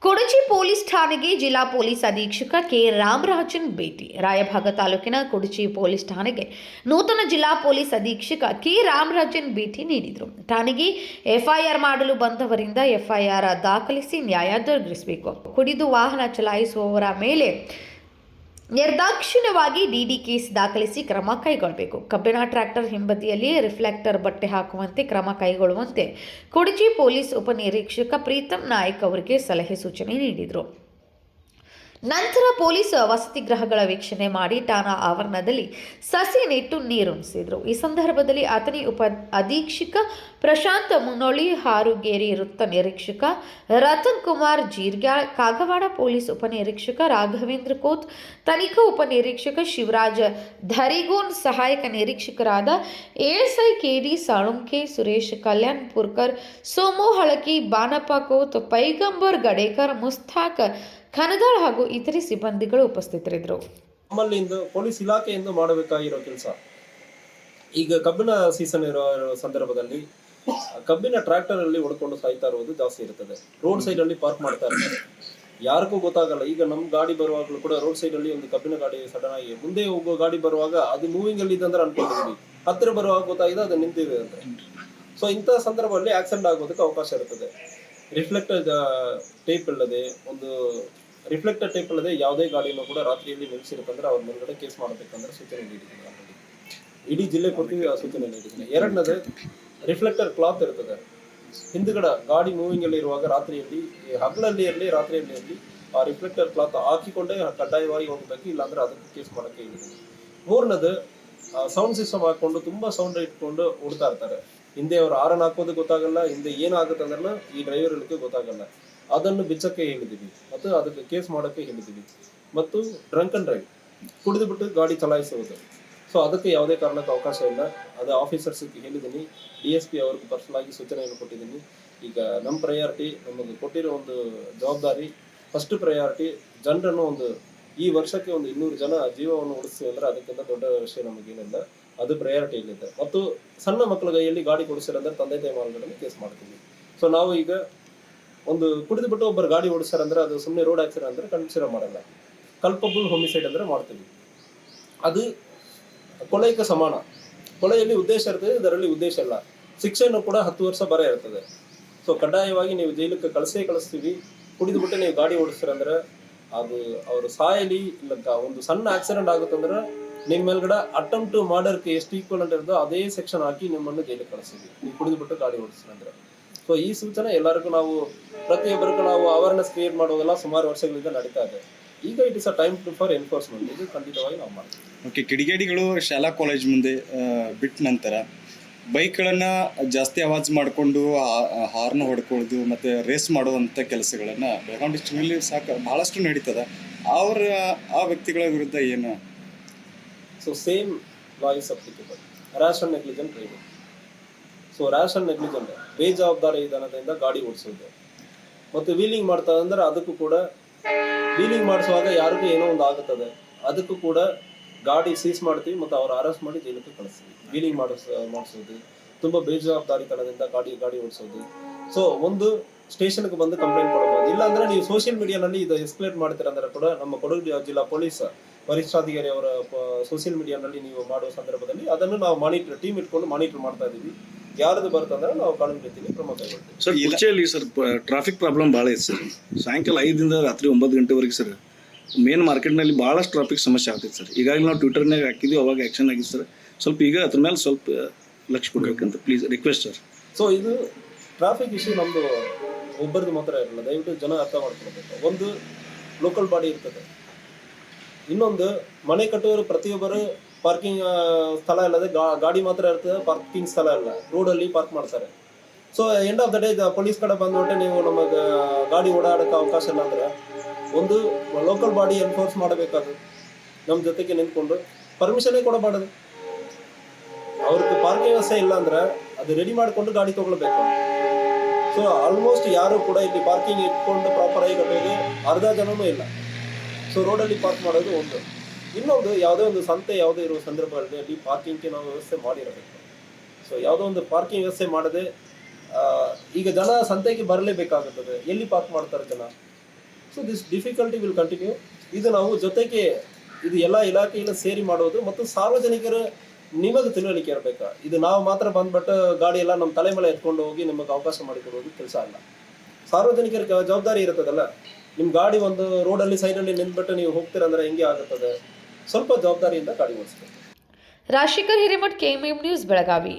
Kudachi police ಠಾಣೆಗೆ ಜಿಲ್ಲಾ police ಅಧೀಕ್ಷಕ ಕೆ ರಾಮರಾಜನ್ ಭೇಟಿ. ರಾಯಭಾಗ ತಾಲೂಕಿನ ಕೊಡಚಿ ಪೊಲೀಸ್ ಠಾಣೆಗೆ ನೂತನ ಜಿಲ್ಲಾ ಪೊಲೀಸ್ ಅಧೀಕ್ಷಕ ಕೆ ರಾಮರಾಜನ್ ಭೇಟಿ ನೀಡಿದರು. ಠಾಣೆಗೆ ಎಫ್ಐಆರ್ ಮಾಡಲು ಬಂದವರಿಂದ ಎಫ್ಐಆರ್ ದಾಖಲಿಸಿ ನ್ಯಾಯ ದೊರಕಿಸಬೇಕು. ಕುಡಿದು ವಾಹನ ಚಲಾಯಿಸುವವರ ಮೇಲೆ ನಿರ್ದಾಕ್ಷಿಣ್ಯವಾಗಿ ಡಿಡಿ ಕೇಸ್ ದಾಖಲಿಸಿ ಕ್ರಮ ಕೈಗೊಳ್ಳಬೇಕು. ಕಬ್ಬಿಣ ಟ್ರ್ಯಾಕ್ಟರ್ ಹಿಂಬದಿಯಲ್ಲಿ ರಿಫ್ಲೆಕ್ಟರ್ ಬಟ್ಟೆ ಹಾಕುವಂತೆ ಕ್ರಮ ಕೈಗೊಳ್ಳುವಂತೆ ಕೊಡಚಿ ಪೊಲೀಸ್ ಉಪನಿರೀಕ್ಷಕ ಪ್ರೀತಮ್ ನಾಯಕ್ ಅವರಿಗೆ ಸಲಹೆ ಸೂಚನೆ ನೀಡಿದರು. ನಂತರ ಪೊಲೀಸ್ ವಸತಿ ಗೃಹಗಳ ವೀಕ್ಷಣೆ ಮಾಡಿ ಠಾಣಾ ಆವರಣದಲ್ಲಿ ಸಸಿ ನೆಟ್ಟು ನೀರುಣಿಸಿದರು. ಈ ಸಂದರ್ಭದಲ್ಲಿ ಅಥಣಿ ಉಪ ಅಧೀಕ್ಷಕ ಪ್ರಶಾಂತ್ ಮುನ್ನೋಳಿ, ಹಾರುಗೇರಿ ವೃತ್ತ ನಿರೀಕ್ಷಕ ರತನ್ ಕುಮಾರ್ ಜೀರ್ಗ್ಯಾಳ್, ಕಾಗವಾಡ ಪೊಲೀಸ್ ಉಪನಿರೀಕ್ಷಕ ರಾಘವೇಂದ್ರ ಕೋತ್, ತನಿಖಾ ಉಪನಿರೀಕ್ಷಕ ಶಿವರಾಜ್ ಧರಿಗೋನ್, ಸಹಾಯಕ ನಿರೀಕ್ಷಕರಾದ ಎಎಸ್ಐ ಕೆಡಿ ಸಾಳುಂಕೆ, ಸುರೇಶ್ ಕಲ್ಯಾಣ್ಪುರ್ಕರ್, ಸೋಮು ಹಳಕಿ, ಬಾನಪ್ಪ ಕೋತ್, ಪೈಗಂಬರ್ ಗಡೇಕರ್, ಮುಸ್ತಾಕ್ ಖನದಾಳ್ ಹಾಗೂ ಇತರೆ ಸಿಬ್ಬಂದಿಗಳು ಉಪಸ್ಥಿತರಿದ್ದರು. ನಮ್ಮಲ್ಲಿ ಪೊಲೀಸ್ ಇಲಾಖೆಯಿಂದ ಮಾಡಬೇಕಾಗಿರೋ ಕೆಲಸ, ಈಗ ಕಬ್ಬಿನ ಸೀಸನ್ ಇರೋ ಸಂದರ್ಭದಲ್ಲಿ ಕಬ್ಬಿನ ಟ್ರ್ಯಾಕ್ಟರ್ ಅಲ್ಲಿ ಹೊಡ್ಕೊಂಡು ಸಾಯ್ತಾ ಇರೋದು ಜಾಸ್ತಿ ಇರ್ತದೆ. ರೋಡ್ ಸೈಡ್ ಅಲ್ಲಿ ಪಾರ್ಕ್ ಮಾಡ್ತಾ ಇರ್ತಾರೆ, ಯಾರಿಗೂ ಗೊತ್ತಾಗಲ್ಲ. ಈಗ ನಮ್ ಗಾಡಿ ಬರುವಾಗಲೂ ಕೂಡ ರೋಡ್ ಸೈಡ್ ಅಲ್ಲಿ ಒಂದು ಕಬ್ಬಿನ ಗಾಡಿ ಸಡನ್ ಆಗಿ ಮುಂದೆ ಹೋಗೋ ಗಾಡಿ ಬರುವಾಗ ಅದು ಮೂವಿಂಗ್ ಅಲ್ಲಿ ಇದೆ ಅಂದ್ರೆ ಅನ್ಕೊಂಡಿದ್ವಿ, ಹತ್ತಿರ ಬರುವಾಗ ಗೊತ್ತಾಗಿದೆ ಅದು ನಿಂತಿದೆ ಅಂತ. ಸೊ ಇಂಥ ಸಂದರ್ಭದಲ್ಲಿ ಆಕ್ಸಿಡೆಂಟ್ ಆಗೋದಕ್ಕೆ ಅವಕಾಶ ಇರ್ತದೆ. ರಿಫ್ಲೆಕ್ಟರ್ ಟೇಪ್ ಇಲ್ಲದೆ ಯಾವುದೇ ಗಾಡಿನೂ ಕೂಡ ರಾತ್ರಿಯಲ್ಲಿ ನಿಲ್ಲಿಸಿರುತ್ತಂದ್ರೆ ಅವ್ರ ಮೇಲ್ಗಡೆ ಕೇಸ್ ಮಾಡಬೇಕಂದ್ರೆ ಸೂಚನೆ ನೀಡಿದ್ದೀನಿ. ಆಲ್ರೆಡಿ ಇಡೀ ಜಿಲ್ಲೆ ಕೊಡ್ತೀವಿ ಆ ಸೂಚನೆ ನೀಡಿದ್ದೀನಿ. ಎರಡನೇದು, ರಿಫ್ಲೆಕ್ಟರ್ ಕ್ಲಾತ್ ಇರ್ತದೆ ಹಿಂದ್ಗಡೆ ಗಾಡಿ ಮೂವಿಂಗ್ ಅಲ್ಲಿ ಇರುವಾಗ ರಾತ್ರಿಯಲ್ಲಿ, ಹಗಲಲ್ಲಿ ಇರಲಿ ರಾತ್ರಿಯಲ್ಲಿ ಇರಲಿ, ಆ ರಿಫ್ಲೆಕ್ಟರ್ ಕ್ಲಾತ್ ಹಾಕಿಕೊಂಡೇ ಕಡ್ಡಾಯವಾಗಿ ಹೋಗ್ಬೇಕು, ಇಲ್ಲಾಂದ್ರೆ ಅದಕ್ಕೆ ಕೇಸ್ ಮಾಡೋಕ್ಕೆ ಹೇಳಿದ್ದೀನಿ. ಮೂರನೇದು, ಸೌಂಡ್ ಸಿಸ್ಟಮ್ ಹಾಕೊಂಡು ತುಂಬಾ ಸೌಂಡ್ ಇಟ್ಕೊಂಡು ಓಡ್ತಾ ಇರ್ತಾರೆ. ಹಿಂದೆ ಅವ್ರು ಆರನ್ ಹಾಕೋದು ಗೊತ್ತಾಗಲ್ಲ, ಹಿಂದೆ ಏನಾಗುತ್ತೆ ಅಂದ್ರೆ ಈ ಡ್ರೈವರ್ ಇರಲಿಕ್ಕೆ ಗೊತ್ತಾಗಲ್ಲ. ಅದನ್ನು ಬಿಚ್ಚಕ್ಕೆ ಹೇಳಿದ್ದೀವಿ ಮತ್ತು ಅದಕ್ಕೆ ಕೇಸ್ ಮಾಡೋಕ್ಕೆ ಹೇಳಿದ್ದೀವಿ. ಮತ್ತು ಡ್ರಂಕ್ ಅಂಡ್ ಡ್ರೈವ್, ಕುಡಿದು ಬಿಟ್ಟು ಗಾಡಿ ಚಲಾಯಿಸುವುದು, ಸೊ ಅದಕ್ಕೆ ಯಾವುದೇ ಕಾರಣಕ್ಕೆ ಅವಕಾಶ ಇಲ್ಲ. ಅದು ಆಫೀಸರ್ಸ್ಗೆ ಹೇಳಿದ್ದೀನಿ, DSP ಅವ್ರಿಗೆ ಪರ್ಸನಲ್ ಆಗಿ ಸೂಚನೆಯನ್ನು ಕೊಟ್ಟಿದ್ದೀನಿ. ಈಗ ನಮ್ಮ ಪ್ರಯಾರಿಟಿ, ನಮಗೆ ಕೊಟ್ಟಿರೋ ಒಂದು ಜವಾಬ್ದಾರಿ, ಫಸ್ಟ್ ಪ್ರಯಾರಿಟಿ ಜನರನ್ನು ಈ ವರ್ಷಕ್ಕೆ 200 ಜನ ಜೀವವನ್ನು ಉಳಿಸ್ತೀವಿ ಅಂದ್ರೆ ಅದಕ್ಕಿಂತ ದೊಡ್ಡ ವಿಷಯ ನಮಗೇನಿಲ್ಲ. ಅದು ಪ್ರಯಾರಿಟಿ ಇಲ್ಲಿದೆ. ಮತ್ತು ಸಣ್ಣ ಮಕ್ಕಳ ಕೈಯಲ್ಲಿ ಗಾಡಿ ಕೊಡಿಸಿರಂದ್ರೆ ತಂದೆ ತಾಯಿ ಮಾರ್ಗದಲ್ಲಿ ಕೇಸ್ ಮಾಡ್ತೀವಿ. ಸೊ ನಾವು ಈಗ ಕುಡಿದು ಬಿಟ್ಟು ಒಬ್ಬರು ಗಾಡಿ ಓಡಿಸ್ತಾರಂದ್ರೆ ಅದು ಸುಮ್ಮನೆ ರೋಡ್ ಆಕ್ಸಿಡೆಂಟ್ ಅಂದ್ರೆ ಕನ್ಸಿಡರ್ ಮಾಡಲ್ಲ. ಕಲ್ಪಬಲ್ ಹೋಮಿಸೈಡ್ ಅಂದ್ರೆ ಮಾಡ್ತೀವಿ. ಅದು ಕೊಲೆಗೆ ಸಮಾನ. ಕೊಲೆಯಲ್ಲಿ ಉದ್ದೇಶ ಇರ್ತದೆ, ಇದರಲ್ಲಿ ಉದ್ದೇಶ ಇಲ್ಲ. ಶಿಕ್ಷೆನೂ ಕೂಡ 10 ವರ್ಷ ಬರ ಇರ್ತದೆ. ಸೊ ಕಡ್ಡಾಯವಾಗಿ ನೀವು ಜೈಲಕ್ಕೆ ಕಳಿಸ್ತೀವಿ. ಕುಡಿದು ಬಿಟ್ಟು ನೀವು ಗಾಡಿ ಓಡಿಸ್ತೀರಂದ್ರೆ ಅದು ಅವರು ಸಾಯಲಿ, ಇಲ್ಲ ಒಂದು ಸಣ್ಣ ಆಕ್ಸಿಡೆಂಟ್ ಆಗುತ್ತಂದ್ರೆ ನಿಮ್ಮ ಮೇಲ್ಗಡೆ ಅಟೆಂಪ್ಟ್ ಟು ಮರ್ಡರ್ಗೆ ಎಷ್ಟು ಈಕ್ವಲೆಂಟ್ ಇರ್ತದೋ ಅದೇ ಸೆಕ್ಷನ್ ಹಾಕಿ ನಿಮ್ಮನ್ನು ಜೈಲಿಗೆ ಕಳಿಸ್ತೀವಿ, ನೀವು ಕುಡಿದು ಬಿಟ್ಟು ಗಾಡಿ ಓಡಿಸ್ತೀರಂದ್ರೆ. ಸೊ ಈ ಸೂಚನೆ ಎಲ್ಲರಿಗೂ ಪ್ರತಿಯೊಬ್ಬರಿಗೂ ನಾವು ಅವೇರ್ನೆಸ್ ಕ್ರಿಯೇಟ್ ಮಾಡೋದೆಲ್ಲ ಸುಮಾರು ವರ್ಷಗಳಿಂದ ನಡೀತಾ ಇದೆ. ಈಗ it is a time for enforcement. ಇದು ಖಂಡಿತವಾಗಿ ನಾವು ಮಾಡ್ತೀವಿ. ಓಕೆ, ಕಿಡಿಗೇಡಿಗಳು ಶಾಲಾ ಕಾಲೇಜ್ ಮುಂದೆ ಬಿಟ್ಟ ನಂತರ ಬೈಕ್ಗಳನ್ನು ಜಾಸ್ತಿ ಆವಾಜ್ ಮಾಡಿಕೊಂಡು ಹಾರ್ನ್ ಹೊಡ್ಕೊಳ್ಳೋದು ಮತ್ತು ರೇಸ್ ಮಾಡುವಂಥ ಕೆಲಸಗಳನ್ನು ಬೆಳಗಾವಿ ಡಿಸ್ಟ್ರಿಕ್ಟ್ನಲ್ಲಿ ಬಹಳಷ್ಟು ನಡೀತದೆ. ಆ ವ್ಯಕ್ತಿಗಳ ವಿರುದ್ಧ ಏನು? So same law is applicable. Rash and negligent driving. So rash and negligent, ಬೇಜವಾಬ್ದಾರಿ ವಿಧಾನದಿಂದ ಗಾಡಿ ಓಡಿಸೋದು ಮತ್ತು ವೀಲಿಂಗ್ ಮಾಡ್ತಾ ಅಂದ್ರೆ ಅದಕ್ಕೂ ಕೂಡ, ವೀಲಿಂಗ್ ಮಾಡಿಸುವಾಗ ಯಾರಿಗೂ ಏನೋ ಒಂದು ಆಗುತ್ತದೆ, ಅದಕ್ಕೂ ಕೂಡ ಗಾಡಿ ಸೀಸ್ ಮಾಡ್ತೀವಿ ಮತ್ತು ಅವ್ರು ಅರೆಸ್ಟ್ ಮಾಡಿ ಜೈಲಿಗೆ ಕಳಿಸ್ತೀವಿ. ವೀಲಿಂಗ್ ಮಾಡಿಸೋದು, ತುಂಬ ಬೇಜವಾಬ್ದಾರಿತನದಿಂದ ಗಾಡಿ ಓಡಿಸೋದು. ಸೊ ಒಂದು ಸ್ಟೇಷನ್ಗೆ ಬಂದು ಕಂಪ್ಲೇಂಟ್ ಕೊಡಬಹುದು. ಇಲ್ಲಾಂದ್ರೆ ನೀವು ಸೋಷಿಯಲ್ ಮೀಡಿಯಾನಲ್ಲಿ ಇದು ಎಸ್ಕಲೇಟ್ ಮಾಡ್ತೀರಂದ್ರೆ ಕೂಡ ನಮ್ಮ ಕೊಡಗು ಜಿಲ್ಲಾ ಪೊಲೀಸ್ ವರಿಷ್ಠಾಧಿಕಾರಿ ಅವರ ಸೋಷಿಯಲ್ ಮೀಡಿಯಾನಲ್ಲಿ ನೀವು ಮಾಡುವ ಸಂದರ್ಭದಲ್ಲಿ ಅದನ್ನು ನಾವು ಟೀಮ್ ಇಟ್ಕೊಂಡು ಮಾನಿಟರ್ ಮಾಡ್ತಾ ಇದ್ದೀವಿ. ಯಾರದು ಬರ್ತಂದ್ರೆ ನಾವು ಕಾನೂನು ರೀತಿಯಲ್ಲಿ ಕ್ರಮ ಕೈಗೊಳ್ತೀವಿ. ಸರ್, ಕುರ್ಚಿಯಲ್ಲಿ ಸರ್ ಟ್ರಾಫಿಕ್ ಪ್ರಾಬ್ಲಮ್ ಭಾಳ ಇದೆ ಸರ್. ಸಾಯಂಕಾಲ 5ರಿಂದ ರಾತ್ರಿ 9 ಗಂಟೆವರೆಗೆ ಸರ್ ಮೇನ್ ಮಾರ್ಕೆಟ್ನಲ್ಲಿ ಭಾಳಷ್ಟು ಟ್ರಾಫಿಕ್ ಸಮಸ್ಯೆ ಆಗ್ತೈತೆ ಸರ್. ಈಗಾಗಲೇ ನಾವು ಟ್ವಿಟರ್ನಾಗ ಹಾಕಿದ್ವಿ, ಅವಾಗ ಆ್ಯಕ್ಷನ್ ಆಗಿದೆ ಸರ್. ಸ್ವಲ್ಪ ಈಗ ಅದ್ರ ಮೇಲೆ ಸ್ವಲ್ಪ ಲಕ್ಷ್ಯ ಕೊಡಬೇಕಂತ ಪ್ಲೀಸ್ ರಿಕ್ವೆಸ್ಟ್ ಸರ್. ಸೊ ಇದು ಟ್ರಾಫಿಕ್ ಇಶ್ಯೂ ನಮ್ಮದು ಒಬ್ಬರದ್ದು ಮಾತ್ರ ಇರಲ್ಲ, ದಯವಿಟ್ಟು ಜನ ಅರ್ಥ ಮಾಡ್ಕೊಳ್ಬೇಕು. ಒಂದು ಲೋಕಲ್ ಬಾಡಿ ಇರ್ತದೆ, ಇನ್ನೊಂದು ಮನೆ ಕಟ್ಟುವವರು ಪ್ರತಿಯೊಬ್ಬರು ಪಾರ್ಕಿಂಗ್ ಸ್ಥಳ ಇಲ್ಲದೆ ಗಾಡಿ ಮಾತ್ರ ಇರ್ತದೆ, ಪಾರ್ಕಿಂಗ್ ಸ್ಥಳ ಇಲ್ಲ, ರೋಡಲ್ಲಿ ಪಾರ್ಕ್ ಮಾಡ್ತಾರೆ. So end of the day police ಕಡೆ ಬಂದ್ಬಿಟ್ಟೆ ನೀವು ನಮಗೆ ಗಾಡಿ ಓಡಾಡೋಕ್ಕೆ ಅವಕಾಶ ಇಲ್ಲ ಅಂದ್ರೆ ಒಂದು ಲೋಕಲ್ ಬಾಡಿ ಎನ್ಫೋರ್ಸ್ ಮಾಡಬೇಕಾದ್ರು ನಮ್ಮ ಜೊತೆಗೆ ನಿಂತ್ಕೊಂಡು ಪರ್ಮಿಷನ್ನೇ ಕೊಡಬಾರ್ದು. ಅವ್ರಿಗೆ ಪಾರ್ಕಿಂಗ್ ವ್ಯವಸ್ಥೆ ಇಲ್ಲ ಅಂದ್ರೆ ಅದು ರೆಡಿ ಮಾಡಿಕೊಂಡು ಗಾಡಿ ತಗೊಳ್ಬೇಕು. ಸೊ ಆಲ್ಮೋಸ್ಟ್ ಯಾರು ಕೂಡ ಇಲ್ಲಿ ಪಾರ್ಕಿಂಗ್ ಇಟ್ಕೊಂಡು ಪ್ರಾಪರ್ ಆಗಿ ಕಟ್ಟೋದು ಅರ್ಧ ಜನನೂ ಇಲ್ಲ. ಸೊ ರೋಡಲ್ಲಿ ಪಾರ್ಕ್ ಮಾಡೋದು ಒಂದು. ಇನ್ನೊಂದು, ಯಾವುದೇ ಒಂದು ಸಂತೆ ಯಾವುದೇ ಇರುವ ಸಂದರ್ಭಗಳಲ್ಲಿ ಅಲ್ಲಿ ಪಾರ್ಕಿಂಗ್ಗೆ ನಾವು ವ್ಯವಸ್ಥೆ ಮಾಡಿರಬೇಕು. ಸೊ ಯಾವುದೋ ಒಂದು ಪಾರ್ಕಿಂಗ್ ವ್ಯವಸ್ಥೆ ಮಾಡದೆ ಈಗ ಜನ ಸಂತೆಗೆ ಬರಲೇಬೇಕಾಗುತ್ತದೆ. ಎಲ್ಲಿ ಪಾರ್ಕ್ ಮಾಡ್ತಾರೆ ಜನ? So this difficulty will continue. ಇದು ನಾವು ಜೊತೆಗೆ ಇದು ಎಲ್ಲ ಇಲಾಖೆಯಿಂದ ಸೇರಿ ಮಾಡೋದು ಮತ್ತು ಸಾರ್ವಜನಿಕರು ನಿಮಗೆ ತಿಳುವಳಿಕೆ ಇರಬೇಕಾ. ಇದು ನಾವು ಮಾತ್ರ ಬಂದ್ಬಿಟ್ಟು ಗಾಡಿ ಎಲ್ಲ ನಮ್ಮ ತಲೆ ಮೇಲೆ ಎತ್ಕೊಂಡು ಹೋಗಿ ನಿಮಗೆ ಅವಕಾಶ ಮಾಡಿಕೊಡೋದು ಕೆಲಸ ಅಲ್ಲ. ಸಾರ್ವಜನಿಕರ ಜವಾಬ್ದಾರಿ ಇರುತ್ತದಲ್ಲ. ನಿಮ್ಮ ಗಾಡಿ ಒಂದು ರೋಡಲ್ಲಿ ಸೈಡಲ್ಲಿ ನಿಂತ್ಬಿಟ್ಟು ನೀವು ಹೋಗ್ತೀರಂದ್ರೆ ಹೆಂಗೆ ಆಗುತ್ತದೆ. ಸ್ವಲ್ಪ ಜವಾಬ್ದಾರಿಯಿಂದ ಗಾಡಿ ಓಡಿಸ್ಬೇಕು. Rajashekhar Hiremath, KMM news, Belagavi.